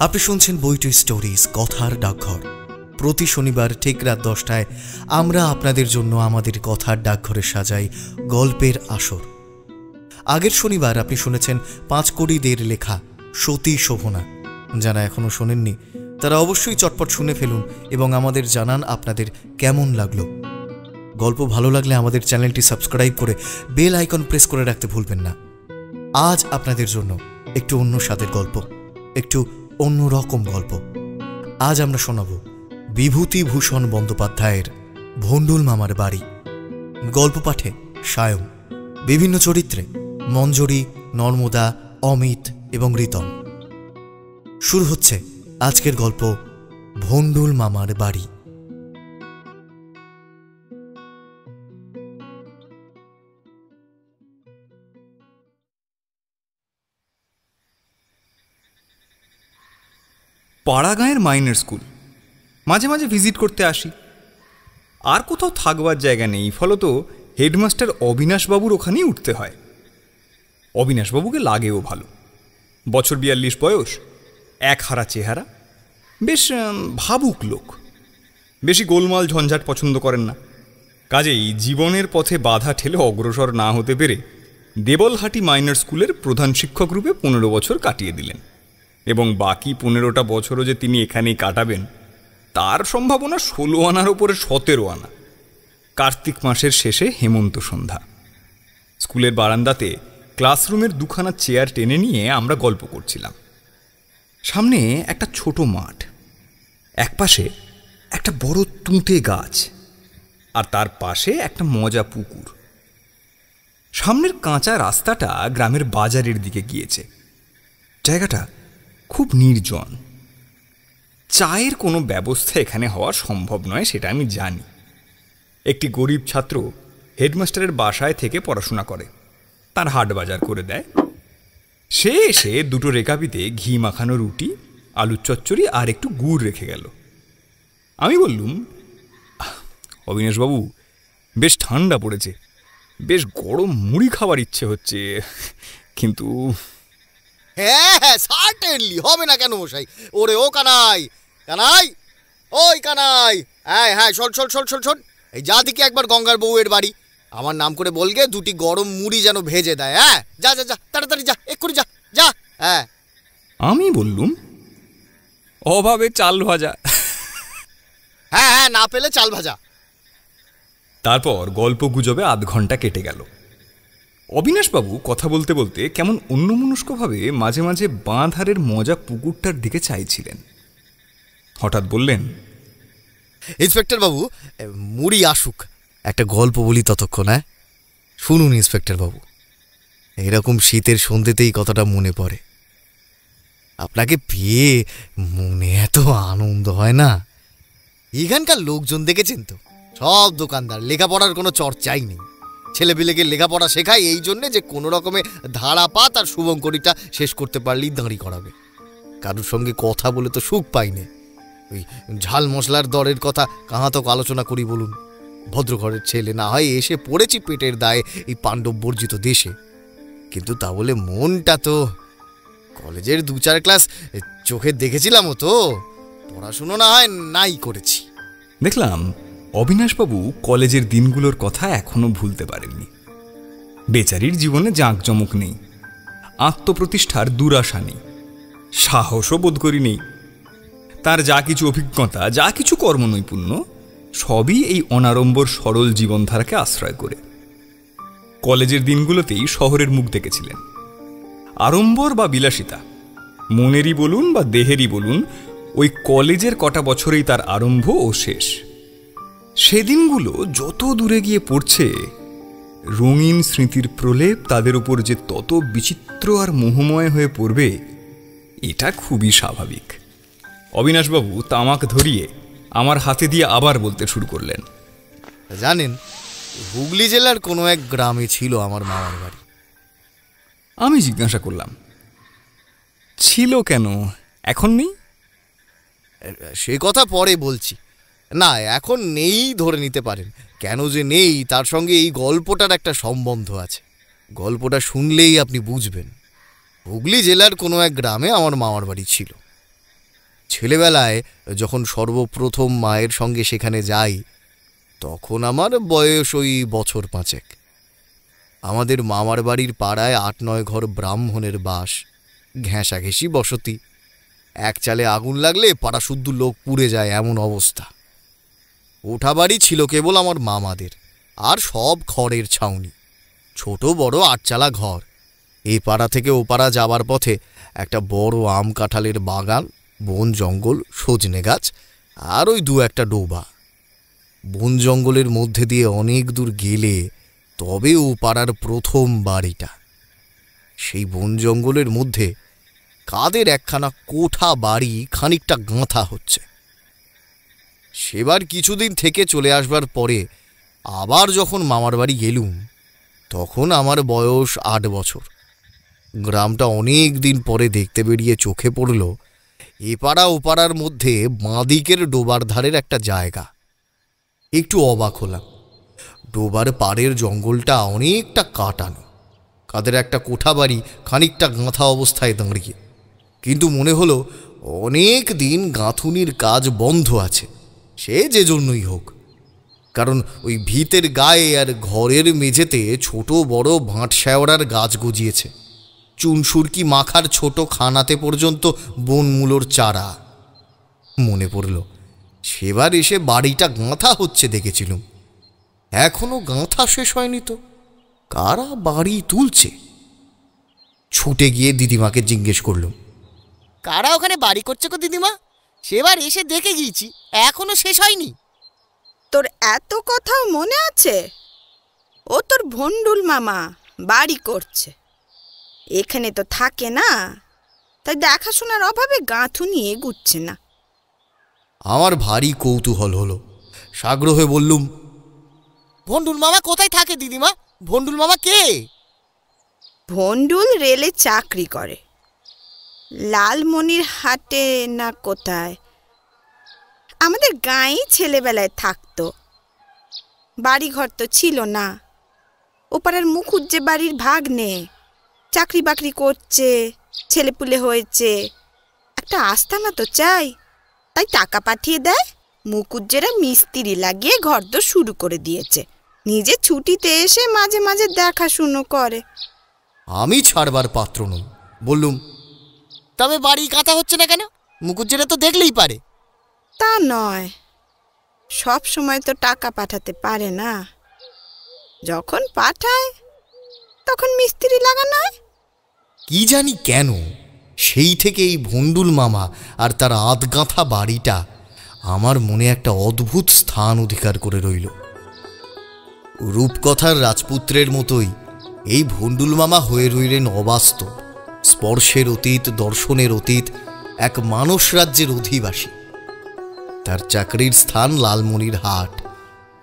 আপনি শুনছেন বইটি স্টোরিজ কথার ডাকঘর। প্রতি শনিবার ঠিক রাত 10টায় আমরা আপনাদের জন্য আমাদের কথার ডাকঘরে সাজাই গল্পের আসর। আগের শনিবার আপনি শুনেছেন পাঁচকড়িদের লেখা সতী শোভনা। যারা এখনো শোনেননি তারা অবশ্যই চটপট শুনে ফেলুন এবং আমাদের জানান আপনাদের কেমন লাগলো। গল্প ভালো লাগলে আমাদের চ্যানেলটি সাবস্ক্রাইব করে বেল আইকন প্রেস করে রাখতে ভুলবেন না। আজ আপনাদের জন্য একটু অন্য স্বাদের গল্প, একটু অন্যরকম গল্প। আজ আমরা শোনাব বিভূতিভূষণ বন্দ্যোপাধ্যায়ের ভণ্ডুল মামার বাড়ি। গল্প পাঠে সায়ম, বিভিন্ন চরিত্রে মঞ্জরি, নর্মদা, অমিত এবং রিতম। শুরু হচ্ছে আজকের গল্প ভণ্ডুল মামার বাড়ি। পাড়া গাঁয়ের মাইনর স্কুল, মাঝে মাঝে ভিজিট করতে আসি। আর কোথাও থাকবার জায়গা নেই, ফলত হেডমাস্টার অবিনাশবাবুর ওখানেই উঠতে হয়। অবিনাশবাবুকে লাগেও ভালো। বছর 42 বয়স, একহারা চেহারা, বেশ ভাবুক লোক। বেশি গোলমাল ঝঞ্ঝাট পছন্দ করেন না। কাজেই জীবনের পথে বাধা ঠেলে অগ্রসর না হতে পেরে দেবলহাটি মাইনর স্কুলের প্রধান শিক্ষক রূপে 15 বছর কাটিয়ে দিলেন এবং বাকি 15টা বছরও যে তিনি এখানেই কাটাবেন তার সম্ভাবনা 16 আনার ওপরে 17 আনা। কার্তিক মাসের শেষে হেমন্ত সন্ধ্যা। স্কুলের বারান্দাতে ক্লাসরুমের দুখানা চেয়ার টেনে নিয়ে আমরা গল্প করছিলাম। সামনে একটা ছোট মাঠ, একপাশে একটা বড় তুঁতে গাছ, আর তার পাশে একটা মজা পুকুর। সামনের কাঁচা রাস্তাটা গ্রামের বাজারের দিকে গিয়েছে। জায়গাটা খুব নির্জন। চায়ের কোনো ব্যবস্থা এখানে হওয়া সম্ভব নয়, সেটা আমি জানি। একটি গরিব ছাত্র হেডমাস্টারের বাসায় থেকে পড়াশোনা করে, তার হাট বাজার করে দেয়। সে এসে দুটো রেকাবিতে ঘি মাখানো রুটি, আলুর চচ্চড়ি আর একটু গুড় রেখে গেল। আমি বললুম, অবিনাশবাবু, বেশ ঠান্ডা পড়েছে, বেশ গরম মুড়ি খাবার ইচ্ছে হচ্ছে, কিন্তু হ্যাঁ হ্যাঁ সার্টেনলি হবে না কেন মশাই। ওরে ও কানাই, কানাই, ওই কানাই, হ্যাঁ হ্যাঁ শোন শোন শোন শোন শোন, এই যা দিকে একবার গঙ্গার বউয়ের বাড়ি, আমার নাম করে বলগে দুটি গরম মুড়ি যেন ভেজে দেয়। হ্যাঁ যা যা যা, তাড়াতাড়ি যা, এক্ষুনি যা যা। হ্যাঁ। আমি বললুম, অভাবে চাল ভাজা। হ্যাঁ হ্যাঁ, না পেলে চাল ভাজা। তারপর গল্প গুজবে আধ ঘন্টা কেটে গেল। অবিনাশবাবু কথা বলতে বলতে কেমন অন্যমনস্কভাবে মাঝে মাঝে বাঁধারের মজা পুকুরটার দিকে চাইছিলেন। হঠাৎ বললেন, ইন্সপেক্টর বাবু, মুড়ি আসুক, একটা গল্প বলি ততক্ষণ। হ্যাঁ শুনুন ইন্সপেক্টর বাবু, এরকম শীতের সন্ধ্যেতেই কতটা মনে পড়ে। আপনাকে পেয়ে মনে এত আনন্দ হয় না। এখানকার লোকজন দেখেছেন তো, সব দোকানদার, লেখাপড়ার কোনো চর্চাই নেই। ছেলেপিলেকে লেখাপড়া শেখায় এই জন্যে যে কোনো রকমে ধারাপাত আর শুভঙ্করীটা শেষ করতে পারলেই দাঁড়ি করাবে। কারোর সঙ্গে কথা বলে তো সুখ পাইনে। ওই ঝাল মশলার দরের কথা কাহাতক আলোচনা করি বলুন। ভদ্রঘরের ছেলে, না হয় এসে পড়েছি পেটের দায়ে এই পাণ্ডব বর্জিত দেশে, কিন্তু তা বলে মনটা তো। কলেজের 2-4 ক্লাস চোখে দেখেছিলামও তো, পড়াশুনো না হয় নাই করেছি। দেখলাম অবিনাশবাবু কলেজের দিনগুলোর কথা এখনো ভুলতে পারেননি। বেচারির জীবনে জাঁকজমক নেই, আত্মপ্রতিষ্ঠার দুরাশা নেই, সাহসও বোধ করি নেই। তার যা কিছু অভিজ্ঞতা, যা কিছু কর্মনৈপুণ্য, সবই এই অনাড়ম্বর সরল জীবনধারাকে আশ্রয় করে। কলেজের দিনগুলোতেই শহরের মুখ দেখেছিলেন। আড়ম্বর বা বিলাসিতা, মনেরই বলুন বা দেহেরই বলুন, ওই কলেজের কটা বছরেই তার আরম্ভ ও শেষ। সেদিনগুলো যত দূরে গিয়ে পড়ছে, রঙিন স্মৃতির প্রলেপ তাদের উপর যে তত বিচিত্র আর মোহময় হয়ে পড়বে, এটা খুবই স্বাভাবিক। অবিনাশবাবু তামাক ধরিয়ে আমার হাতে দিয়ে আবার বলতে শুরু করলেন। জানেন, হুগলি জেলার কোনো এক গ্রামে ছিল আমার মামার বাড়ি। আমি জিজ্ঞাসা করলাম, ছিল কেন, এখন নেই? সে কথা পরে বলছি। না, এখন নেই ধরে নিতে পারেন। কেন যে নেই তার সঙ্গে এই গল্পটার একটা সম্বন্ধ আছে। গল্পটা শুনলেই আপনি বুঝবেন। হুগলি জেলার কোনো এক গ্রামে আমার মামার বাড়ি ছিল। ছেলেবেলায় যখন সর্বপ্রথম মায়ের সঙ্গে সেখানে যাই, তখন আমার বয়স ওই বছর 5। আমাদের মামার বাড়ির পাড়ায় 8-9 ঘর ব্রাহ্মণের বাস, ঘেঁষাঘেঁষি বসতি। এক চালে আগুন লাগলে পাড়া শুদ্ধ লোক পুড়ে যায়, এমন অবস্থা। ওঠা বাড়ি ছিল কেবল আমার মামাদের, আর সব খড়ের ছাউনি, ছোট বড় 8 চালা ঘর। এই পাড়া থেকে ও পাড়া যাবার পথে একটা বড় আম কাঁঠালের বাগান, বন জঙ্গল, সজনে গাছ, আর ওই 2-1টা ডোবা। বন জঙ্গলের মধ্যে দিয়ে অনেক দূর গেলে তবে ও পাড়ার প্রথম বাড়িটা। সেই বন জঙ্গলের মধ্যে কাদের একখানা কোঠা বাড়ি খানিকটা গাঁথা হচ্ছে। সেবার কিছুদিন থেকে চলে আসবার পরে আবার যখন মামার বাড়ি গেলুম, তখন আমার বয়স 8 বছর। গ্রামটা অনেক দিন পরে দেখতে বেরিয়ে চোখে পড়ল এ পাড়া ও পাড়ার মধ্যে বাঁদিকের ডোবার ধারের একটা জায়গা। একটু অবাক হলাম। ডোবার পাড়ের জঙ্গলটা অনেকটা কাটানো, কাদের একটা কোঠা বাড়ি খানিকটা গাঁথা অবস্থায় দাঁড়িয়ে। কিন্তু মনে হলো অনেক দিন গাঁথুনির কাজ বন্ধ আছে, সে যে জন্যই হোক। কারণ ওই ভিতের গায়ে আর ঘরের মেঝেতে ছোট বড় ভাঁট শ্যাওড়ার গাছ গজিয়েছে, চুনসুরকি মাখার ছোট খানাতে পর্যন্ত বনমূলোর চারা। মনে পড়ল সেবার এসে বাড়িটা গাঁথা হচ্ছে দেখেছিলুম, এখনো গাঁথা শেষ হয়নি তো, কারা বাড়ি তুলছে? ছুটে গিয়ে দিদিমাকে জিজ্ঞেস করলুম, কারা ওখানে বাড়ি করছে গো দিদিমা? সেবার এসে দেখে গিয়েছি, এখনো শেষ হয়নি। তোর এত কথাও মনে আছে? ও তোর ভন্ডুল মামা বাড়ি করছে, এখানে তো থাকে না, তাই দেখাশোনার অভাবে গাঁথুনি এগুচ্ছে না। আমার ভারী কৌতূহল হলো, সাগ্রহে বললুম, ভন্ডুল মামা কোথায় থাকে দিদিমা? ভন্ডুল মামা কে? ভন্ডুল রেলে চাকরি করে, লালমনির হাটে না কোথায়। আমাদের গাঁয়েই ছেলেবেলায় থাকতো, বাড়িঘর তো ছিল না। ওপাড়ার মুখুজ্জে বাড়ির ভাগ্নে, চাকরি বাকরি করছে, ছেলেপুলে হয়েছে, একটা আস্তানা তো চাই, তাই টাকা পাঠিয়ে দেয়। মুখুজ্জেরা মিস্ত্রি লাগিয়ে ঘরদোর শুরু করে দিয়েছে, নিজে ছুটিতে এসে মাঝে মাঝে দেখাশুনো করে। আমি ছাড়বার পাত্র নই, বললুম, তবে বাড়ি গাঁথা হচ্ছে না কেন? মুখুজ্জেরা তো দেখলেই পারে। তা নয়, সব সময় তো টাকা পাঠাতে পারে না, যখন পাঠায় তখন মিস্ত্রি লাগানো হয়। কি জানি কেন সেই থেকে এই ভন্ডুল মামা আর তার আধগাঁথা বাড়িটা আমার মনে একটা অদ্ভুত স্থান অধিকার করে রইল। রূপকথার রাজপুত্রের মতোই এই ভন্ডুল মামা হয়ে রইলেন অবাস্তব, স্পর্শের অতীত, দর্শনের অতীত, এক মানস রাজ্যের অধিবাসী। তার চাকরির স্থান লালমনির হাট,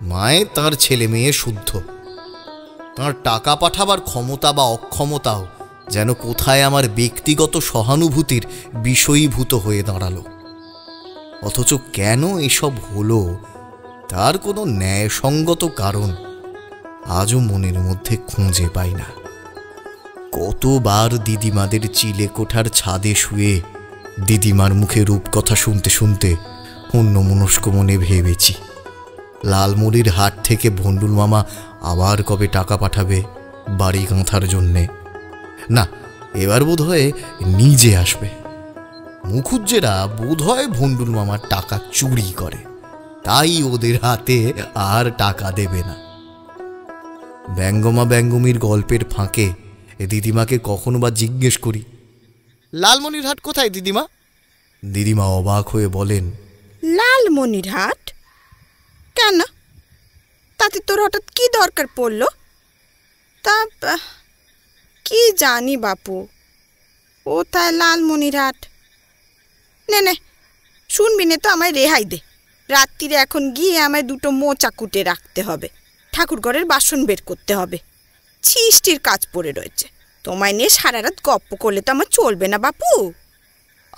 মায়ে তার ছেলে মেয়ে শুদ্ধ। তার টাকা পাঠাবার ক্ষমতা বা অক্ষমতাও যেন কোথায় আমার ব্যক্তিগত সহানুভূতির বিষয়ীভূত হয়ে দাঁড়ালো। অথচ কেন এসব হলো তার কোনো ন্যায়সঙ্গত কারণ আজও মনের মধ্যে খুঁজে পাই না। কতবার দিদিমাদের চিলে কোঠার ছাদে শুয়ে দিদিমার মুখে রূপকথা শুনতে শুনতে অন্যমনস্ক মনে ভেবেছি, লালমনির হাট থেকে ভন্ডুল মামা আবার কবে টাকা পাঠাবে বাড়ি গাঁথার জন্যে। না, এবার বোধহয় নিজে আসবে। মুখুজ্জেরা বোধহয় ভন্ডুল মামার টাকা চুরি করে, তাই ওদের হাতে আর টাকা দেবে না। ব্যঙ্গমা ব্যঙ্গমির গল্পের ফাঁকে দিদিমাকে কখনো বা জিজ্ঞেস করি, লালমনির হাট কোথায় দিদিমা? দিদিমা অবাক হয়ে বলেন, লালমনির হাট কেন? তাতে তোর হঠাৎ কি দরকার পড়লো? তা কি জানি বাপু, ও তাই লালমনিরহাট। নে শুনবি নে তো, আমায় রেহাই দে। রাত্রিরে এখন গিয়ে আমায় দুটো মোচা কুটে রাখতে হবে, ঠাকুর ঘরের বাসন বের করতে হবে, ছিষ্টির কাজ পড়ে রয়েছে। তোমায় নিয়ে সারা রাত গপ্প করলে তো আমার চলবে না বাপু।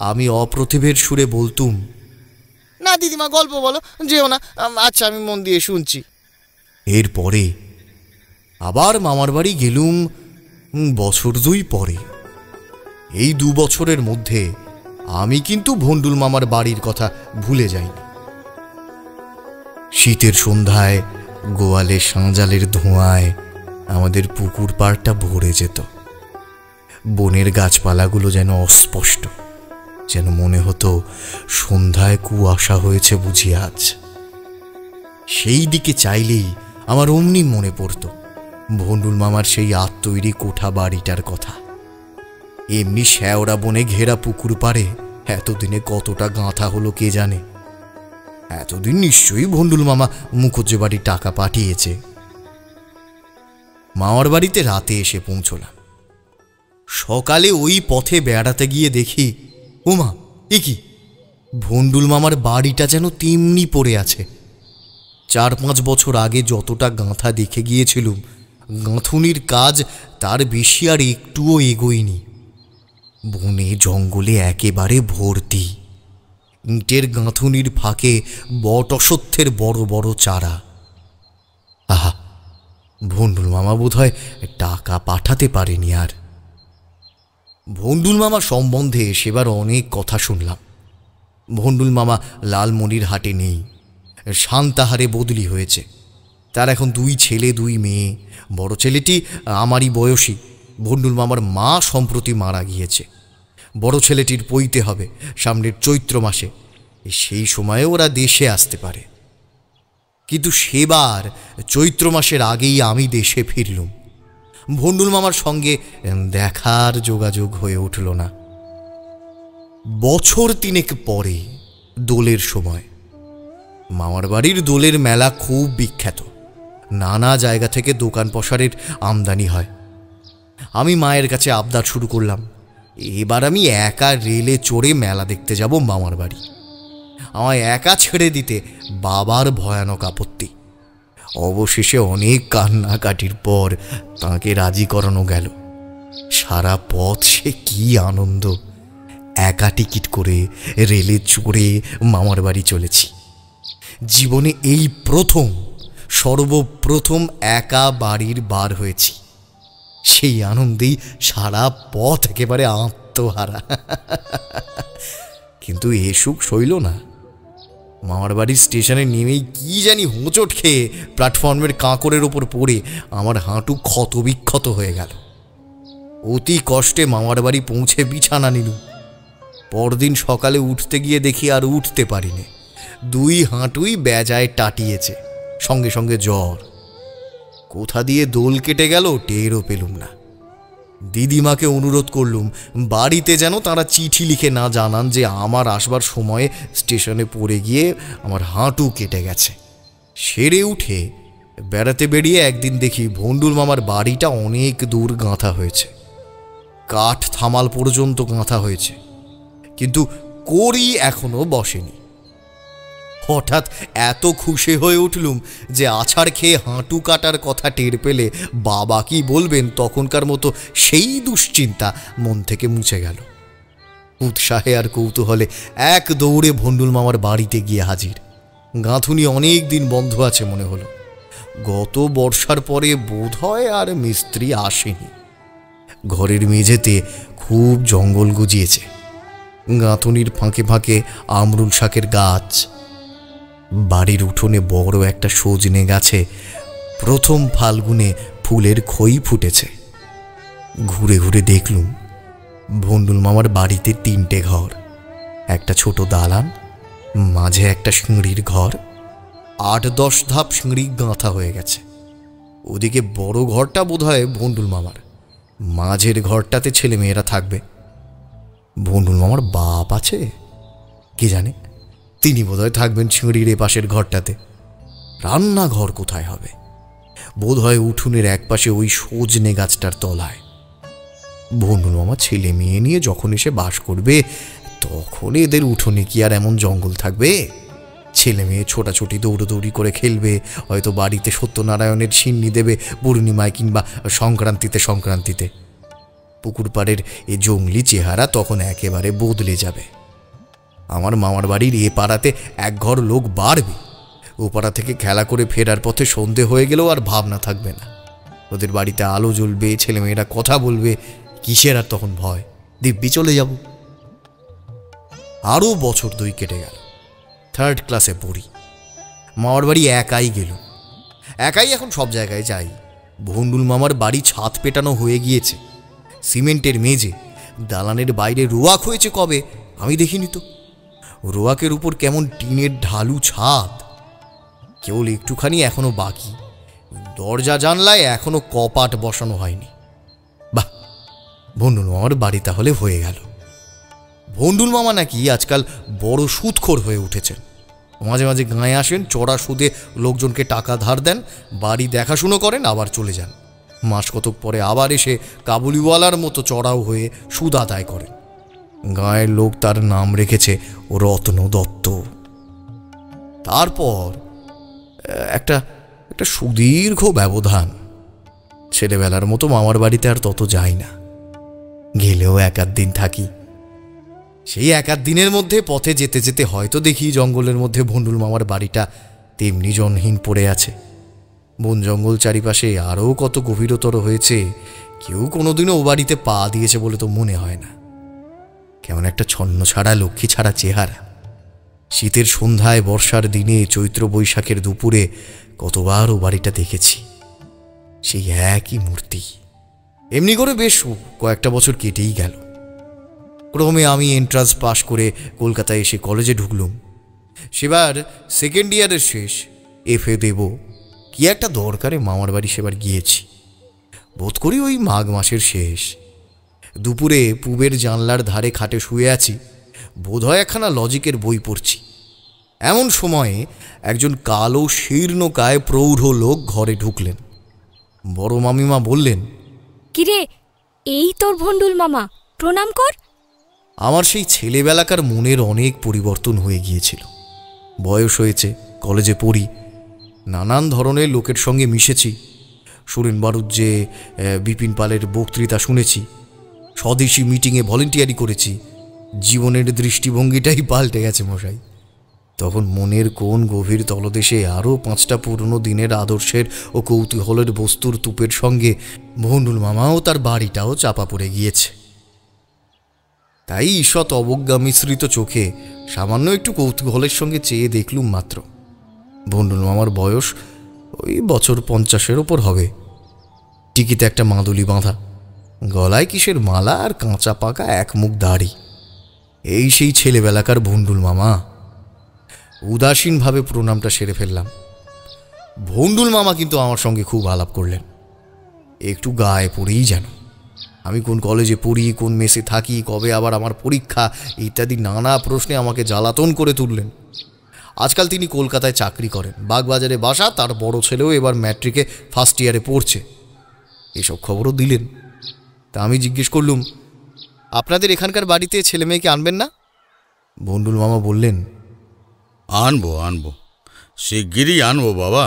আমি অপ্রতিভের সুরে বলতুম, না দিদিমা, গল্প বলো, যেও না। আচ্ছা, আমি মন দিয়ে শুনছি। এরপরে আবার মামার বাড়ি গেলুম বছর 2 পরে। এই 2 বছরের মধ্যে আমি কিন্তু ভন্ডুল মামার বাড়ির কথা ভুলে যাইনি। শীতের সন্ধ্যায় গোয়ালে সাঁজালের ধোঁয়ায় আমাদের পুকুর পাড়টা ভরে যেত। বনের গাছপালাগুলো যেন অস্পষ্ট, যেন মনে হতো সন্ধ্যায় কুয়াশা হয়েছে বুঝি আজ। সেই দিকে চাইলেই আমার অমনি মনে পড়ত ভন্ডুল মামার সেই আত্মৈরি কোঠা বাড়িটার কথা। এমনি শ্যাওড়া বনে ঘেরা পুকুর পাড়ে এতদিনে কতটা গাঁথা হলো কে জানে। এতদিন নিশ্চয়ই ভন্ডুল মামা মুখুজ্জে বাড়ি টাকা পাঠিয়েছে। মামার বাড়িতে রাতে এসে পৌঁছলাম। সকালে ওই পথে বেড়াতে গিয়ে দেখি, ওমা এ কি, ভন্ডুল মামার বাড়িটা যেন তেমনি পড়ে আছে। 4-5 বছর আগে যতটা গাঁথা দেখে গিয়েছিলুম, গাঁথুনির কাজ তার বেশি আর একটুও এগোয়নি। বনে জঙ্গলে একেবারে ভর্তি। ইটের গাঁথুনির ফাঁকে বট অশ্বত্থের বড় বড় চারা। আহা, ভন্ডুল মামা বোধহয় টাকা পাঠাতে পারেনি আর। ভন্ডুল মামা সম্বন্ধে সেবার অনেক কথা শুনলাম। ভন্ডুল মামা লালমনিরহাটে নেই, শান্তাহারে বদলি হয়েছে। তার এখন 2 ছেলে 2 মেয়ে। বড় ছেলেটি আমারই বয়সী। ভন্ডুল মামার মা সম্প্রতি মারা গিয়েছে। বড় ছেলেটির পৈতে হবে সামনের চৈত্র মাসে। সেই সময়ে ওরা দেশে আসতে পারে, কিন্তু সেবার চৈত্র মাসের আগেই আমি দেশে ফিরলুম। ভন্ডুল মামার সঙ্গে দেখার যোগাযোগ হয়ে উঠল না। বছর 3 পরে দোলের সময় মামার বাড়ির দোলের মেলা খুব বিখ্যাত। নানা জায়গা থেকে দোকান পসারের আমদানি হয়। আমি মায়ের কাছে আবদার শুরু করলাম, এবার আমি একা রেলে চড়ে মেলা দেখতে যাব মামার বাড়ি। আমায় একা ছেড়ে দিতে বাবার ভয়ানক আপত্তি। অবশেষে অনেক কান্নাকাটির পর তাকে রাজি করানো গেল। সারা পথ সে কি আনন্দ! একা টিকিট করে রেলে চড়ে মামার বাড়ি চলেছি। জীবনে এই সর্বপ্রথম একা বাড়ির বার হয়েছি। সেই আনন্দেই সারা পথ একেবারে আত্মহারা। কিন্তু এ সুখ সইল না। মামার বাড়ির স্টেশনে নেমেই কি জানি হোঁচট খেয়ে প্ল্যাটফর্মের কাঁকরের ওপর পড়ে আমার হাঁটু ক্ষতবিক্ষত হয়ে গেল। অতি কষ্টে মামার বাড়ি পৌঁছে বিছানা নিলুম। পরদিন সকালে উঠতে গিয়ে দেখি আর উঠতে পারিনি। 2 হাঁটুই বেজায় টাটিয়েছে, সঙ্গে সঙ্গে জ্বর। কোথা দিয়ে দোল কেটে গেল টেরও পেলুম না। দিদিমাকে অনুরোধ করলুম বাড়িতে যেন তারা চিঠি লিখে না জানান যে আমার আসবার সময়ে স্টেশনে পড়ে গিয়ে আমার হাঁটু কেটে গেছে। সেরে উঠে বেড়াতে বেরিয়ে একদিন দেখি ভন্ডুল মামার বাড়িটা অনেক দূর গাঁথা হয়েছে। কাঠ থামাল পর্যন্ত গাঁথা হয়েছে, কিন্তু কড়ি এখনো বসেনি। হঠাৎ এত খুশি হয়ে উঠলুম যে আছাড় খেয়ে হাঁটু কাটার কথা টের পেলে বাবা কি বলবেন তখনকার মতো সেই দুশ্চিন্তা মন থেকে মুছে গেল। উৎসাহে আর কৌতূহলে এক দৌড়ে ভন্ডুল মামার বাড়িতে গিয়ে হাজির। গাঁথুনি অনেক দিন বন্ধ আছে মনে হলো। গত বর্ষার পরে বোধহয় আর মিস্ত্রি আসেনি। ঘরের মেঝেতে খুব জঙ্গল গজিয়েছে। গাঁথুনির ফাঁকে ফাঁকে আমরুল শাকের গাছ। বাড়ির উঠোনে বড় একটা সজনে গাছে প্রথম ফাল্গুনে ফুলের খই ফুটেছে। ঘুরে ঘুরে দেখলুম ভন্ডুল মামার বাড়িতে 3টে ঘর, একটা ছোট দালান, মাঝে একটা সিঁড়ির ঘর, 8-10 ধাপ সিঁড়ি গাঁথা হয়ে গেছে। ওদিকে বড় ঘরটা বোধহয় ভন্ডুল মামার, মাঝের ঘরটাতে ছেলে মেয়েরা থাকবে। ভন্ডুল মামার বাপ আছে কে জানে, তিনি বোধহয় থাকবেন সিঁড়ির এ পাশের ঘরটাতে। রান্নাঘর কোথায় হবে? বোধ হয় উঠোনের একপাশে ওই সজনে গাছটার তলায়। ভন্ডুল মামা ছেলে মেয়ে নিয়ে যখন এসে বাস করবে তখন এদের উঠোনে কি আর এমন জঙ্গল থাকবে? ছেলে মেয়ে ছোটাছুটি দৌড়োদৌড়ি করে খেলবে, হয়তো বাড়িতে সত্যনারায়ণের সিন্নি দেবে পূর্ণিমায় কিংবা সংক্রান্তিতে। পুকুর পাড়ের এ জঙ্গলি চেহারা তখন একেবারে বদলে যাবে। আমার মামার বাড়ির এ পাড়াতে এক ঘর লোক বাড়বে, ও পাড়া থেকে খেলা করে ফেরার পথে সন্ধে হয়ে গেলেও আর ভাবনা থাকবে না। ওদের বাড়িতে আলো জ্বলবে, ছেলেমেয়েরা কথা বলবে, কিসের আর তখন ভয়? দিব্যি চলে যাব। আরও বছর 2 কেটে গেল। 3rd ক্লাসে পড়ি। মামার বাড়ি একাই গেল, একাই এখন সব জায়গায় যাই। ভন্ডুল মামার বাড়ি ছাদ পেটানো হয়ে গিয়েছে, সিমেন্টের মেঝে, দালানের বাইরে রোয়াক হয়েছে কবে আমি দেখিনি তো। রোয়াকের উপর কেমন টিনের ঢালু ছাদ, কেবল একটুখানি এখনো বাকি। দরজা জানলায় এখনো কপাট বসানো হয়নি। বাহ, ভন্ডুল মামার বাড়ি তাহলে হয়ে গেল। ভন্ডুল মামা নাকি আজকাল বড় সুদখোর হয়ে উঠেছেন। মাঝে মাঝে গাঁয়ে আসেন, চড়া সুদে লোকজনকে টাকা ধার দেন, বাড়ি দেখাশুনো করেন, আবার চলে যান। মাস কতক পরে আবার এসে কাবুলিওয়ালার মতো চড়াও হয়ে সুদ আদায় করেন। গাঁয়ের লোক তার নাম রেখেছে রত্ন দত্ত। তারপর একটা সুদীর্ঘ ব্যবধান। ছেলেবেলার মতো মামার বাড়িতে আর তত যাই না, গেলেও 1-8 দিন থাকি। সেই 1-8 দিনের মধ্যে পথে যেতে যেতে হয়তো দেখি জঙ্গলের মধ্যে ভন্ডুল মামার বাড়িটা তেমনি জনহীন পড়ে আছে। বন জঙ্গল চারিপাশে আরও কত গভীরতর হয়েছে, কেউ কোনোদিনও ও বাড়িতে পা দিয়েছে বলে তো মনে হয় না। কেমন একটা ছন্ন ছাড়া লক্ষ্মী ছাড়া চেহারা। শীতের সন্ধ্যায়, বর্ষার দিনে, চৈত্র বৈশাখের দুপুরে কতবার ও বাড়িটা দেখেছি, সেই একই মূর্তি। এমনি করে বেশ কয়েকটা বছর কেটেই গেল। ক্রমে আমি এন্ট্রান্স পাশ করে কলকাতায় এসে কলেজে ঢুকলুম। সেবার 2nd ইয়ারের শেষ, FA দেব। কি একটা দরকারে মামার বাড়ি সেবার গিয়েছি, বোধ করি ওই মাঘ মাসের শেষ। দুপুরে পুবের জানলার ধারে খাটে শুয়ে আছি, বোধহয় একখানা লজিকের বই পড়ছি। এমন সময়ে একজন কালো শীর্ণকায় প্রৌঢ় লোক ঘরে ঢুকলেন। বড় মামিমা বললেন, কিরে, এই তোর ভন্ডুল মামা, প্রণাম কর। আমার সেই ছেলেবেলাকার মনের অনেক পরিবর্তন হয়ে গিয়েছিল। বয়স হয়েছে, কলেজে পড়ি, নানান ধরনের লোকের সঙ্গে মিশেছি। সুরেন বারুজ্জে, বিপিন পালের বক্তৃতা শুনেছি, স্বদেশী মিটিংয়ে ভলেন্টিয়ারি করেছি। জীবনের দৃষ্টিভঙ্গিটাই পাল্টে গেছে মশাই। তখন মনের কোন গভীর তলদেশে আরও 5টা পুরনো দিনের আদর্শের ও কৌতূহলের বস্তুর তুপের সঙ্গে ভন্ডুল মামাও তার বাড়িটাও চাপা পড়ে গিয়েছে। তাই ঈষৎ অবজ্ঞা মিশ্রিত চোখে সামান্য একটু কৌতূহলের সঙ্গে চেয়ে দেখলুম মাত্র। ভন্ডুল মামার বয়স ওই বছর 50-এর ওপর হবে। টিকিতে একটা মাদুলি বাঁধা, গলায় কিসের মালা, আর কাঁচা পাকা এক মুখ দাড়ি। এই সেই ছেলেবেলাকার ভন্ডুল মামা। উদাসীনভাবে প্রণামটা সেরে ফেললাম। ভন্ডুল মামা কিন্তু আমার সঙ্গে খুব আলাপ করলেন, একটু গায়ে পড়েই যেন। আমি কোন কলেজে পড়ি, কোন মেসে থাকি, কবে আবার আমার পরীক্ষা, ইত্যাদি নানা প্রশ্নে আমাকে জ্বালাতন করে তুললেন। আজকাল তিনি কলকাতায় চাকরি করেন, বাগবাজারে বাসা, তার বড় ছেলেও এবার ম্যাট্রিকে 1st ইয়ারে পড়ছে, এসব খবরও দিলেন। তা আমি জিজ্ঞেস করলুম, আপনাদের এখানকার বাড়িতে ছেলে মেয়েকে আনবেন না? ভন্ডুল মামা বললেন, আনবো, শিগগিরই আনবো বাবা।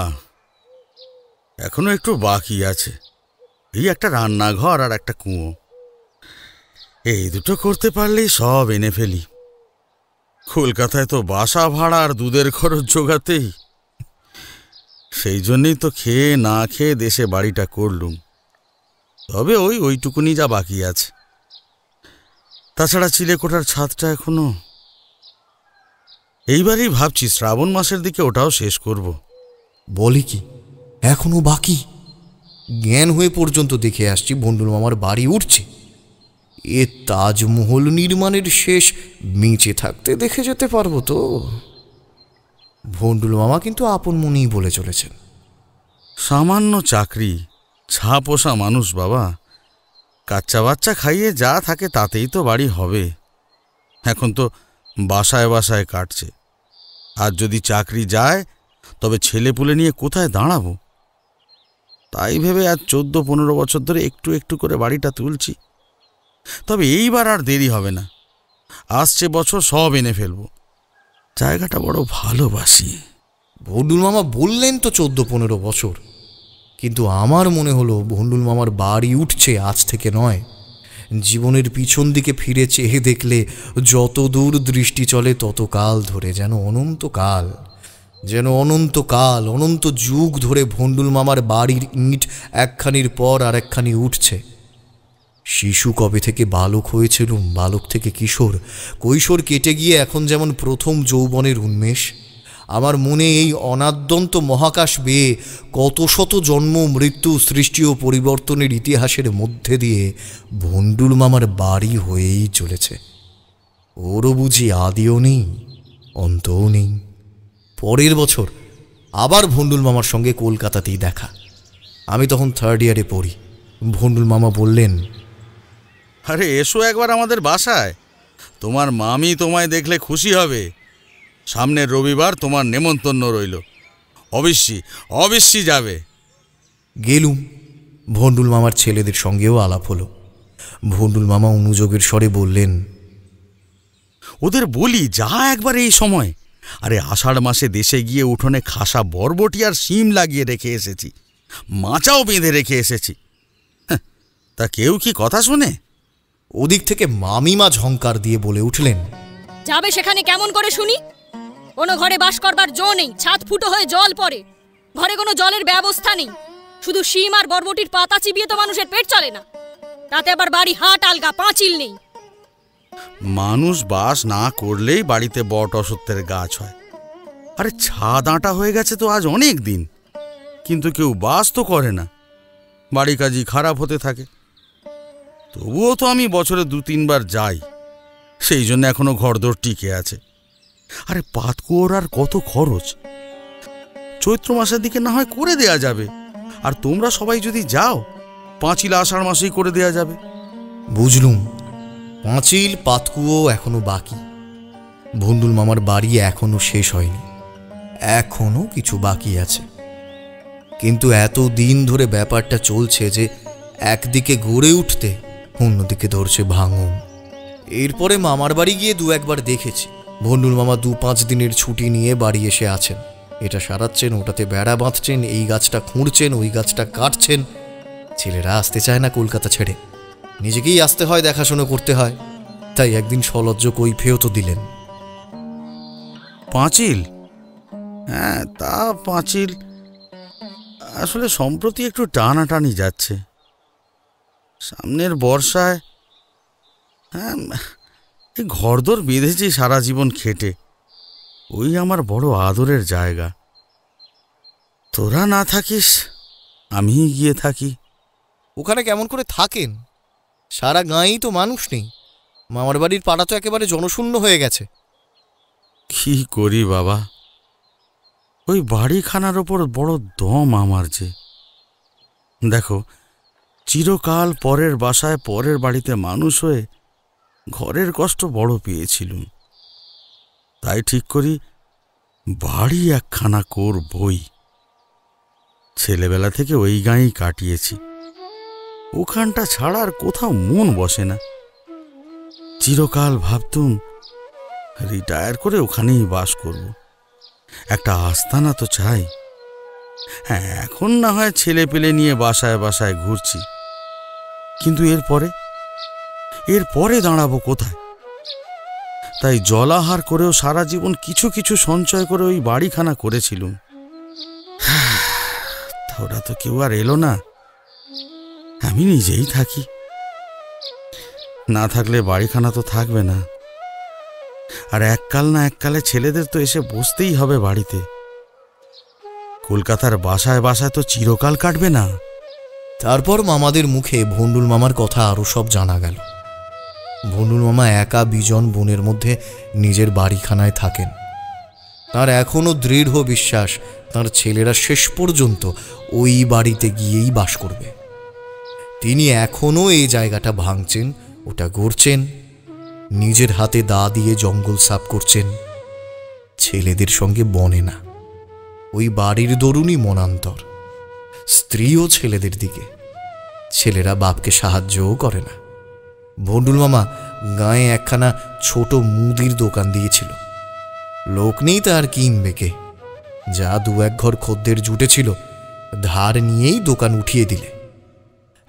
এখনো একটু বাকি আছে, এই একটা রান্নাঘর আর একটা কুঁয়ো, এই দুটো করতে পারলেই সব এনে ফেলি। কলকাতায় তো বাসা ভাড়া আর দুধের খরচ জোগাতেই, সেই জন্যই তো খেয়ে না খেয়ে দেশে বাড়িটা করলুম। তবে ওইটুকুনি যা বাকি আছে, তাছাড়া চিলেকোঠার ছাদটা এখনো। এইবারই ভাবছি শ্রাবণ মাসের দিকে ওটাও শেষ করব। বলে কি, এখনো বাকি? জ্ঞান হয়ে পর্যন্ত দেখে আসছি ভন্ডুল মামার বাড়ি উঠছে। এ তাজমহল নির্মাণের শেষ বেঁচে থাকতে দেখে যেতে পারবো তো? ভন্ডুল মামা কিন্তু আপন মনেই বলে চলেছেন। সামান্য চাকরি, ছা পোষা মানুষ বাবা, কাচ্চা বাচ্চা খাইয়ে যা থাকে তাতেই তো বাড়ি হবে। এখন তো বাসায় বাসায় কাটছে, আর যদি চাকরি যায় তবে ছেলেপুলে নিয়ে কোথায় দাঁড়াবো? তাই ভেবে আজ 14-15 বছর ধরে একটু একটু করে বাড়িটা তুলছি। তবে এইবার আর দেরি হবে না, আসছে বছর সব এনে ফেলবো। জায়গাটা বড় ভালোবাসি। ভন্ডুল মামা বললেন তো 14-15 বছর, কিন্তু আমার মনে হলো ভন্ডুল মামার বাড়ি উঠছে আজ থেকে নয়। জীবনের পিছন দিকে ফিরে চেয়ে দেখলে যত দূর দৃষ্টি চলে তত কাল ধরে, যেন অনন্তকাল, অনন্ত যুগ ধরে ভন্ডুল মামার বাড়ির ইঁট একখানির পর আর একখানি উঠছে। শিশু কবে থেকে বালক হয়েছিলুম, বালক থেকে কিশোর, কৈশোর কেটে গিয়ে এখন যেমন প্রথম যৌবনের উন্মেষ, আমার মনে এই অনাদ্যন্ত মহাকাশ বেয়ে কত শত জন্ম, মৃত্যু, সৃষ্টি ও পরিবর্তনের ইতিহাসের মধ্যে দিয়ে ভন্ডুল মামার বাড়ি হয়েই চলেছে। ওরও বুঝি আদিও নেই, অন্তও নেই। পরের বছর আবার ভন্ডুল মামার সঙ্গে কলকাতাতেই দেখা। আমি তখন 3rd ইয়ারে পড়ি। ভন্ডুল মামা বললেন, আরে এসো একবার আমাদের বাসায়, তোমার মামি তোমায় দেখলে খুশি হবে। সামনের রবিবার তোমার নেমন্তন্ন রইল, অবশ্যই যাবে। গেলুম। ভন্ডুল মামার ছেলেদের সঙ্গেও আলাপ হলো। ভন্ডুল মামা অনুযোগের স্বরে বললেন, ওদের বলি যা একবার এই সময়। আরে আষাঢ় মাসে দেশে গিয়ে উঠোনে খাসা বরবটি আর শিম লাগিয়ে রেখে এসেছি, মাচাও বেঁধে রেখে এসেছি। তা কেউ কি কথা শোনে? ওদিক থেকে মামিমা ঝংকার দিয়ে বলে উঠলেন, যাবে সেখানে কেমন করে শুনি? কোনো ঘরে বাস করবার জো নেই, ছাদ ফুটো হয়ে জল পড়ে, ঘরে কোনো জলের ব্যবস্থা নেই, শুধু শিম আর বরবটির পাতা চিবিয়ে তো মানুষের পেট চলে না, তাতে আবার বাড়ি হাট আলগা, পাঁচিল নেই। মানুষ বাস না করলেই বাড়িতে বট অসত্যের গাছ হয়। আরে ছাদ আঁটা হয়ে গেছে তো আজ অনেক দিন, কিন্তু কেউ বাস তো করে না, বাড়ি কাজই খারাপ হতে থাকে। তবুও তো আমি বছরে 2-3 বার যাই, সেই জন্য এখনো ঘরদোর টিকে আছে। আরে পাতকুয়োর আর কত খরচ, চৈত্র মাসের দিকে না হয় করে দেয়া যাবে, আর তোমরা সবাই যদি যাও পাঁচিল আষাঢ় মাসেই করে দেয়া যাবে। বুঝলুম, পাঁচিল পাতকুয়ো এখনো বাকি। ভন্ডুল মামার বাড়ি এখনো শেষ হয়নি, এখনো কিছু বাকি আছে। কিন্তু এত দিন ধরে ব্যাপারটা চলছে যে একদিকে গড়ে উঠতে অন্যদিকে ধরছে ভাঙন। এরপরে মামার বাড়ি গিয়ে 2-1 বার দেখেছি। ভন্ডুল মামা 2-5 দিনের ছুটি নিয়ে বাড়ি এসে আছেন, এটা সারাচ্ছেন, ওটাতে বেড়া বাঁধছেন, এই গাছটা খুঁড়ছেন, ওই গাছটা কাটছেন। ছেলেরা আসতে চায় না কলকাতা ছেড়ে, নিজেকেই আসতে হয়, দেখাশোনা করতে হয়। তাই একদিন সলজ্জ কৈফিয়ত দিলেন। পাঁচিল? হ্যাঁ, তা পাঁচিল আসলে সম্প্রতি একটু টানাটানি যাচ্ছে। সামনের বর্ষায় হ্যাঁ এই ঘরদোর বেঁধেছি সারা জীবন খেটে, ওই আমার বড় আদরের জায়গা। তোরা না থাকিস, আমি গিয়ে থাকি। ওখানে কেমন করে থাকেন? সারা গাঁয়েই তো মানুষ নেই, মামার বাড়ির পাড়া তো একেবারে জনশূন্য হয়ে গেছে। কি করি বাবা, ওই বাড়িখানার ওপর বড় দম আমার যে। দেখো, চিরকাল পরের বাসায় পরের বাড়িতে মানুষ হয়ে ঘরের কষ্ট বড় পেয়েছিলুম, তাই ঠিক করি বাড়ি একখানা করবই। ছেলেবেলা থেকে ওই গাঁয়েই কাটিয়েছি, ওখানটা ছাড়া আর কোথাও মন বসে না। চিরকাল ভাবতুম রিটায়ার করে ওখানেই বাস করব, একটা আস্তানা তো চাই। হ্যাঁ, এখন না হয় ছেলে পেলে নিয়ে বাসায় বাসায় ঘুরছি, কিন্তু এরপরে দাঁড়াবো কোথায়? তাই জলাহার করেও সারা জীবন কিছু কিছু সঞ্চয় করে ওই বাড়িখানা করেছিলুম। ওরা তো কেউ আর এলো না, আমি নিজেই থাকি। না থাকলে বাড়িখানা তো থাকবে না, আর এককাল না এককালে ছেলেদের তো এসে বসতেই হবে বাড়িতে। কলকাতার বাসায় বাসায় তো চিরকাল কাটবে না। তারপর মামাদের মুখে ভন্ডুল মামার কথা আরও সব জানা গেল। ভন্ডুল মামা একা বিজন বনের মধ্যে নিজের বাড়িখানায় থাকেন। তার এখনো দৃঢ় বিশ্বাস তার ছেলেরা শেষ পর্যন্ত ওই বাড়িতে গিয়েই বাস করবে। তিনি এখনো এই জায়গাটা ভাঙছেন, ওটা গড়ছেন, নিজের হাতে দা দিয়ে জঙ্গল সাফ করছেন। ছেলেদের সঙ্গে বনে না, ওই বাড়ির দরুনই মনান্তর। স্ত্রীও ছেলেদের দিকে। ছেলেরা বাপকে সাহায্যও করে না। ভন্ডুল মামা গায়ে একখানা ছোট মুদির দোকান দিয়েছিল। লোক নেই তার কিনবে কে, যা দু এক ঘর খদ্দের জুটেছিল ধার নিয়েই দোকান উঠিয়ে দিলে।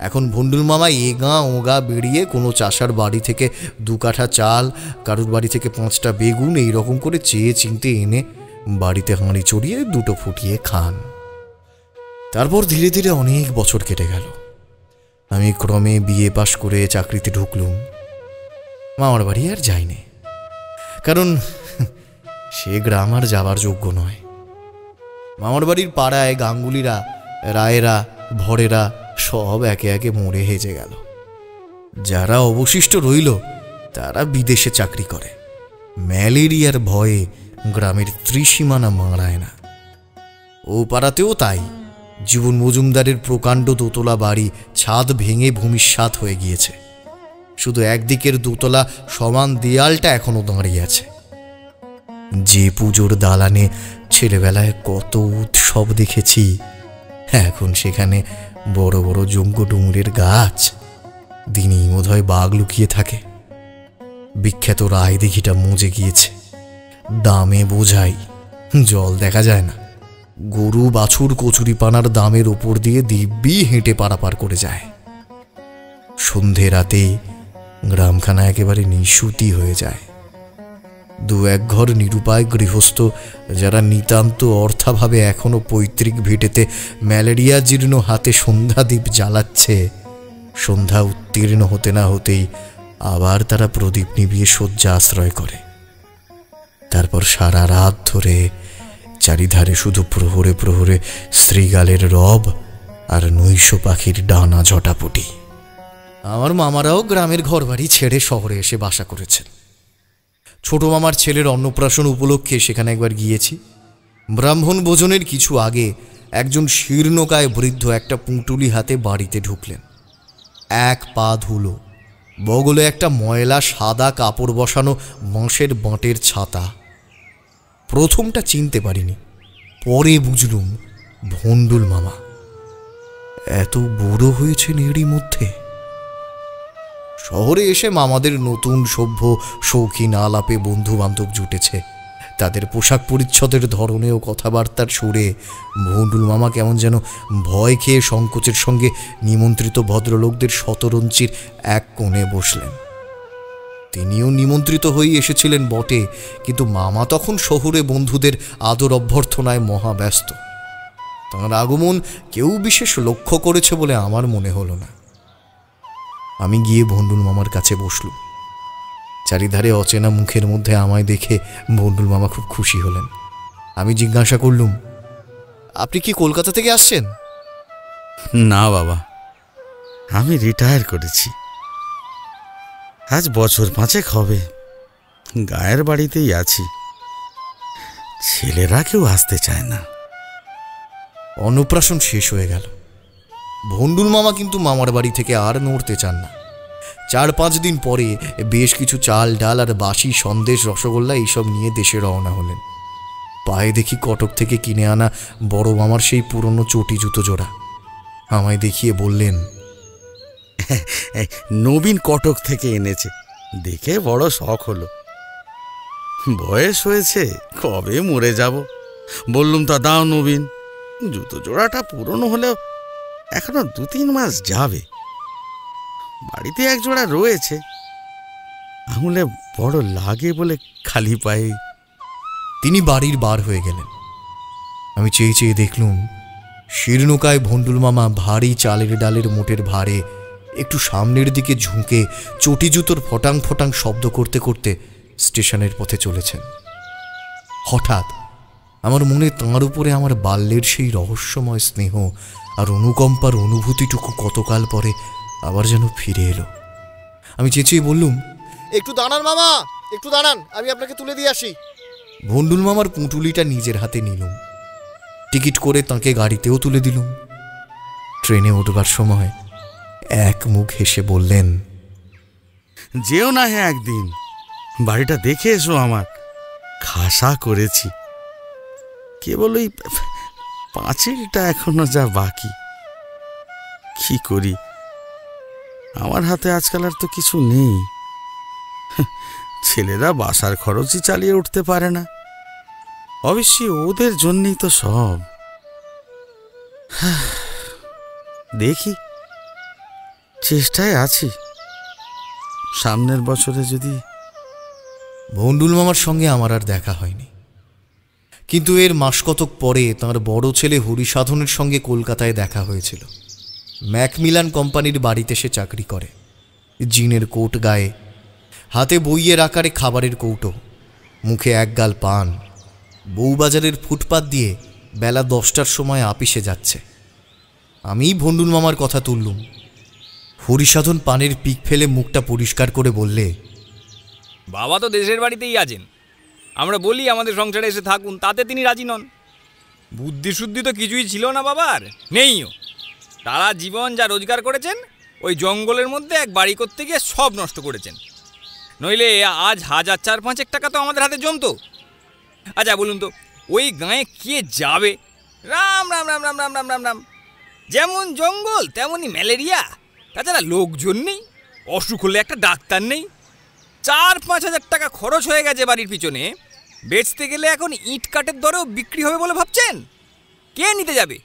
এখন ভন্ডুল মামা এ গা ও গা বেরিয়ে কোনো চাষার বাড়ি থেকে 2 কাঠা চাল, কারুর বাড়ি থেকে 5টা বেগুন এইরকম করে চেয়ে চিনতে এনে বাড়িতে হাঁড়ি চড়িয়ে 2টো ফুটিয়ে খান। তারপর ধীরে ধীরে অনেক বছর কেটে গেল। আমি ক্রমে বিএ পাশ করে চাকরিতে ঢুকলুম। মামার বাড়ি আর যাইনি, কারণ সে গ্রাম আর যাবার যোগ্য নয়। মামার বাড়ির পাড়ায় গাঙ্গুলিরা, রায়েরা, ভরেরা সব একে একে মরে হেজে গেল। যারা অবশিষ্ট রইল তারা বিদেশে চাকরি করে। ম্যালেরিয়ার ভয়ে গ্রামের ত্রিসীমানা মারায় না। ও পাড়াতেও তাই। জীবন মজুমদারের প্রকাণ্ড দোতলা বাড়ি ছাদ ভেঙে ভূমিসাৎ হয়ে গিয়েছে। শুধু একদিকের দোতলা সমান দেয়ালটা এখনো দাঁড়িয়ে আছে। যে পুজোর দালানে ছেলেবেলায় কত উৎসব দেখেছি, এখন সেখানে বড় বড় জঙ্গ ডুমুরের গাছ, দিনেই বোধহয় বাঘ লুকিয়ে থাকে। বিখ্যাত রায় দিঘিটা মজে গিয়েছে, দামে বোঝাই, জল দেখা যায় না। গরু বাছুর কচুরিপানার দামের ওপর দিয়ে দিব্যি হেঁটে পারাপার করে যায়। সন্ধে রাতে গ্রামখানা একেবারে নিশুতি হয়ে যায়। 2-1 ঘর নিরুপায় গৃহস্থ, যারা নিতান্ত অর্থাভাবে এখনো পৈতৃক ভিটেতে ম্যালেরিয়া জীর্ণ হাতে সন্ধ্যাদীপ জ্বালাচ্ছে, সন্ধ্যা উত্তীর্ণ হতে না হতেই আবার তারা প্রদীপ নিভিয়ে শয্যা আশ্রয় করে। তারপর সারা রাত ধরে চারিধারে শুধু প্রহরে প্রহরে শ্রীগালের রব আর নৈশ পাখির ডানা ঝটাপটি। আমার মামারাও গ্রামের ঘরবাড়ি ছেড়ে শহরে এসে বাসা করেছেন। ছোট মামার ছেলের অন্নপ্রাশন উপলক্ষে সেখানে একবার গিয়েছি। ব্রাহ্মণ ভোজনের কিছু আগে একজন শীর্ণকায় বৃদ্ধ একটা পুঁটুলি হাতে বাড়িতে ঢুকলেন। 1 পা ধুলো, বগলে একটা ময়লা সাদা কাপড় বসানো বাঁশের বাঁটের ছাতা। প্রথমটা চিনতে পারিনি, পরে বুঝলুম ভন্ডুল মামা। এত বুড়ো হয়েছেন এরই মধ্যে। শহরে এসে মামাদের নতুন সভ্য শৌখিন আলাপে বন্ধু বান্ধব জুটেছে। তাদের পোশাক পরিচ্ছদের ধরনে ও কথাবার্তার সুরে ভন্ডুল মামা কেমন যেন ভয় খেয়ে সংকোচের সঙ্গে নিমন্ত্রিত ভদ্রলোকদের শতরঞ্চির এক কোণে বসলেন। তিনিও নিমন্ত্রিত হয়ে এসেছিলেন বটে, কিন্তু মামা তখন শহুরে বন্ধুদের আদর অভ্যর্থনায় মহাব্যস্ত। তাঁর আগমন কেউ বিশেষ লক্ষ্য করেছে বলে আমার মনে হলো না। আমি গিয়ে ভন্ডুল মামার কাছে বসলুম। চারিধারে অচেনা মুখের মধ্যে আমায় দেখে ভন্ডুল মামা খুব খুশি হলেন। আমি জিজ্ঞাসা করলুম, আপনি কি কলকাতা থেকে আসছেন? না বাবা, আমি রিটায়ার করেছি। আজ বছর 5 হবে। গায়ের বাড়িতেই আছি। ছেলেরা কেউ আসতে চায় না। অন্নপ্রাশন শেষ হয়ে গেল। ভন্ডুল মামা কিন্তু মামার বাড়ি থেকে আর নড়তে চান না। 4-5 দিন পরে বেশ কিছু চাল ডাল আর বাসি সন্দেশ রসগোল্লা এইসব নিয়ে দেশে রওনা হলেন। পায়ে দেখি কটক থেকে কিনে আনা বড় মামার সেই পুরনো চটি জুতো জোড়া। আমায় দেখিয়ে বললেন, নবীন কটক থেকে এনেছে, দেখে বড় শখ হলো। বয়স হয়েছে, কবে মরে যাব। বললুম তা দাও নবীন। জুতো জোড়াটা পুরনো হলেও এখনো 2-3 মাস যাবে। বাড়িতে 1 জোড়া রয়েছে, আঙুলে বড় লাগে বলে খালি পায়ে। তিনি বাড়ির বার হয়ে গেলেন। আমি চেয়ে চেয়ে দেখলুম শীর্ণকায় ভন্ডুল মামা ভারী চালের ডালের মোটের ভারে একটু সামনের দিকে ঝুঁকে চটি জুতোর ফটাং ফটাং শব্দ করতে করতে স্টেশনের পথে চলেছেন। হঠাৎ আমার মনে তাঁর উপরে আমার বাল্যের সেই রহস্যময় স্নেহ আর অনুকম্পার অনুভূতিটুকু কতকাল পরে আবার যেন ফিরে এলো। আমি চেঁচিয়ে বললুম, একটু দাঁড়ান মামা, একটু দাঁড়ান, আমি আপনাকে তুলে দিয়ে আসি। ভন্ডুল মামার পুঁটুলিটা নিজের হাতে নিলুম। টিকিট করে তাঁকে গাড়িতেও তুলে দিলুম। ট্রেনে উঠবার সময় এক মুখ হেসে বললেন, যেও না হে একদিন, বাড়িটা দেখে এসো আমার। খাসা করেছি, কেবল ওই পাঁচিলটা এখনো যা বাকি। কি করি, আমার হাতে আজকাল আর তো কিছু নেই। ছেলেরা বাসার খরচই চালিয়ে উঠতে পারে না, অবশ্যই ওদের জন্যই তো সব। দেখি, চেষ্টায় আছি, সামনের বছরে যদি। ভন্ডুল মামার সঙ্গে আমার আর দেখা হয়নি, কিন্তু এর মাস কতক পরে তাঁর বড় ছেলে হরিসাধনের সঙ্গে কলকাতায় দেখা হয়েছিল। ম্যাকমিলান কোম্পানির বাড়িতে সে চাকরি করে। জিনের কোট গায়ে, হাতে বইয়ের আকারে খাবারের কৌটো, মুখে একগাল পান, বউবাজারের ফুটপাত দিয়ে বেলা 10টার সময় আপিসে যাচ্ছে। আমি ভন্ডুল মামার কথা তুললুম। হরিসাধন পানের পিক ফেলে মুখটা পরিষ্কার করে বললে, বাবা তো দেশের বাড়িতেই আছেন, আমরা বলি আমাদের সংসারে এসে থাকুন, তাতে তিনি রাজি নন। বুদ্ধি শুদ্ধি তো কিছুই ছিল না বাবার, নেইও। তারা জীবন যা রোজগার করেছেন ওই জঙ্গলের মধ্যে এক বাড়ি করতে গিয়ে সব নষ্ট করেছেন, নইলে আজ 1000-4-5 টাকা তো আমাদের হাতে জমতো। আচ্ছা বলুন তো, ওই গাঁয়ে কে যাবে? রাম রাম রাম রাম রাম রাম রাম রাম, যেমন জঙ্গল তেমনই ম্যালেরিয়া, তাছাড়া লোকজন নেই, অসুখ হলে একটা ডাক্তার নেই। 4-5 হাজার টাকা খরচ হয়ে গেছে বাড়ির পিছনে, বেচতে গেলে এখন ইট কাঠের দরেও বিক্রি হবে বলে ভাবছেন? কে নিতে যাবে?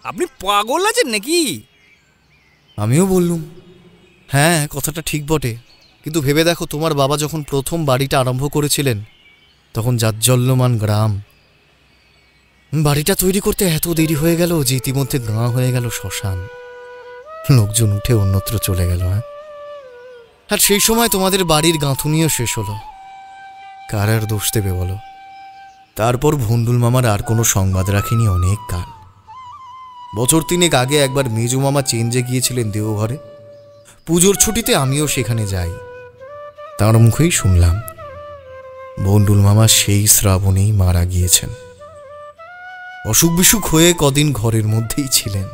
আপনি পাগল আছেন নাকি? আমিও বললুম, হ্যাঁ কথাটা ঠিক বটে, কিন্তু ভেবে দেখো, তোমার বাবা যখন প্রথম বাড়িটা আরম্ভ করেছিলেন তখন জাজ্জল্যমান গ্রাম। বাড়িটা তৈরি করতে এত দেরি হয়ে গেল যে ইতিমধ্যে গাঁ হয়ে গেল শ্মশান, লোকজন উঠে অন্যত্র চলে গেল। হ্যাঁ, আর সেই সময় তোমাদের বাড়ির গাঁথুনিও শেষ হলো। কার আর দোষ দেবে বলো? তারপর ভন্ডুল মামার আর কোনো সংবাদ রাখিনি অনেক কাল। বছর 3 আগে একবার মেজু মামা চেঞ্জে গিয়েছিলেন দেওঘরে। পুজোর ছুটিতে আমিও সেখানে যাই। তার মুখেই শুনলাম ভন্ডুল মামা সেই শ্রাবণেই মারা গিয়েছেন। অসুখ বিসুখ হয়ে কদিন ঘরের মধ্যেই ছিলেন,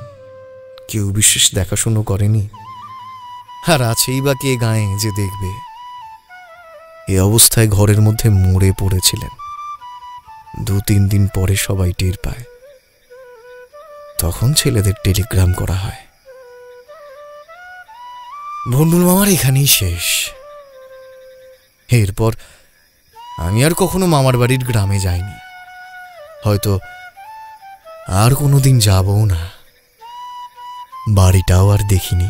কেউ বিশেষ দেখাশুনো করেনি। আর আছেই বা কে গায়ে যে দেখবে? এ অবস্থায় ঘরের মধ্যে মরে পড়েছিলেন। 2-3 দিন পরে সবাই টের পায়, তখন ছেলেদের টেলিগ্রাম করা হয়। ভন্ডুল মামার এখানেই শেষ। এরপর আমি আর কখনো মামার বাড়ির গ্রামে যাইনি, হয়তো আর কোনোদিন যাবও না। বাড়িটাও আর দেখিনি,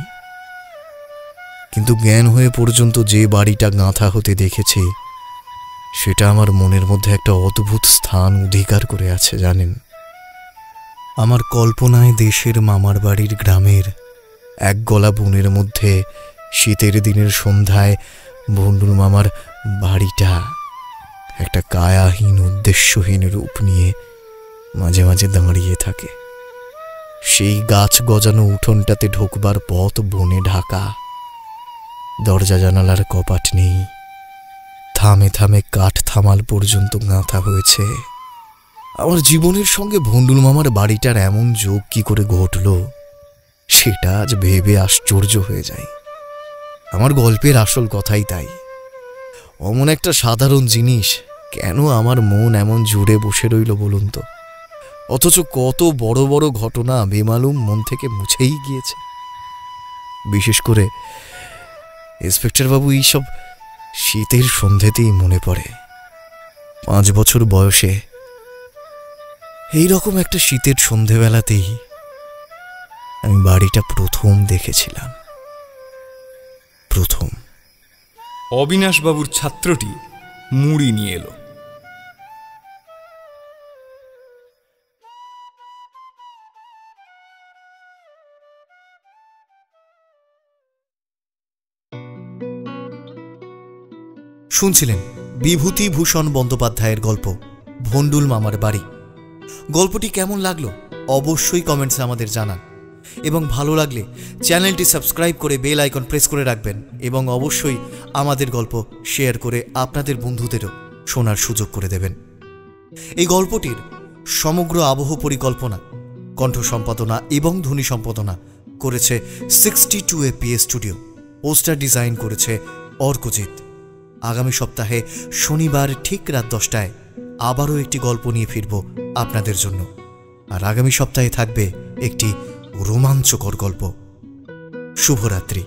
কিন্তু জ্ঞান হয়ে পর্যন্ত যে বাড়িটা গাঁথা হতে দেখেছি সেটা আমার মনের মধ্যে একটা অদ্ভুত স্থান অধিকার করে আছে জানেন। আমার কল্পনায় দেশের মামার বাড়ির গ্রামের এক গলা বনের মধ্যে শীতের দিনের সন্ধ্যায় ভন্ডুল মামার বাড়িটা একটা কায়াহীন উদ্দেশ্যহীন রূপ নিয়ে মাঝে মাঝে দাঁড়িয়ে থাকে। সেই গাছ গজানো উঠোনটাতে ঢোকবার পথ বনে ঢাকা, দরজা জানালার কপাট নেই, থামে থামে কাঠ থামাল পর্যন্ত গাঁথা হয়েছে। আমার জীবনের সঙ্গে ভন্ডুল মামার বাড়িটার এমন যোগ কি করে ঘটল সেটা আজ ভেবে আশ্চর্য হয়ে যায়। আমার গল্পের আসল কথাই তাই। অমন একটা সাধারণ জিনিস কেন আমার মন এমন জুড়ে বসে রইল বলুন তো? অথচ কত বড় বড় ঘটনা বেমালুম মন থেকে মুছেই গিয়েছে। বিশেষ করে ইন্সপেক্টর বাবু এইসব শীতের সন্ধ্যেতেই মনে পড়ে। 5 বছর বয়সে এইরকম একটা শীতের সন্ধেবেলাতেই আমি বাড়িটা প্রথম দেখেছিলাম। প্রথম। অবিনাশবাবুর ছাত্রটি মুড়ি নিয়ে এলো। শুনছিলেন বিভূতিভূষণ বন্দ্যোপাধ্যায়ের গল্প ভন্ডুল মামার বাড়ি। গল্পটি কেমন লাগলো অবশ্যই কমেন্টসে আমাদের জানান, এবং ভালো লাগলে চ্যানেলটি সাবস্ক্রাইব করে বেল আইকন প্রেস করে রাখবেন, এবং অবশ্যই আমাদের গল্প শেয়ার করে আপনাদের বন্ধুদেরও শোনার সুযোগ করে দেবেন। এই গল্পটির সমগ্র আবহ পরিকল্পনা, কণ্ঠ সম্পাদনা এবং ধ্বনি সম্পাদনা করেছে 62 APS স্টুডিও। পোস্টার ডিজাইন করেছে অর্কজিৎ। আগামী সপ্তাহে শনিবার ঠিক রাত 10টায় আবারও একটি গল্প নিয়ে ফিরব আপনাদের জন্য। আর আগামী সপ্তাহে থাকবে একটি রোমাঞ্চকর গল্প। শুভরাত্রি।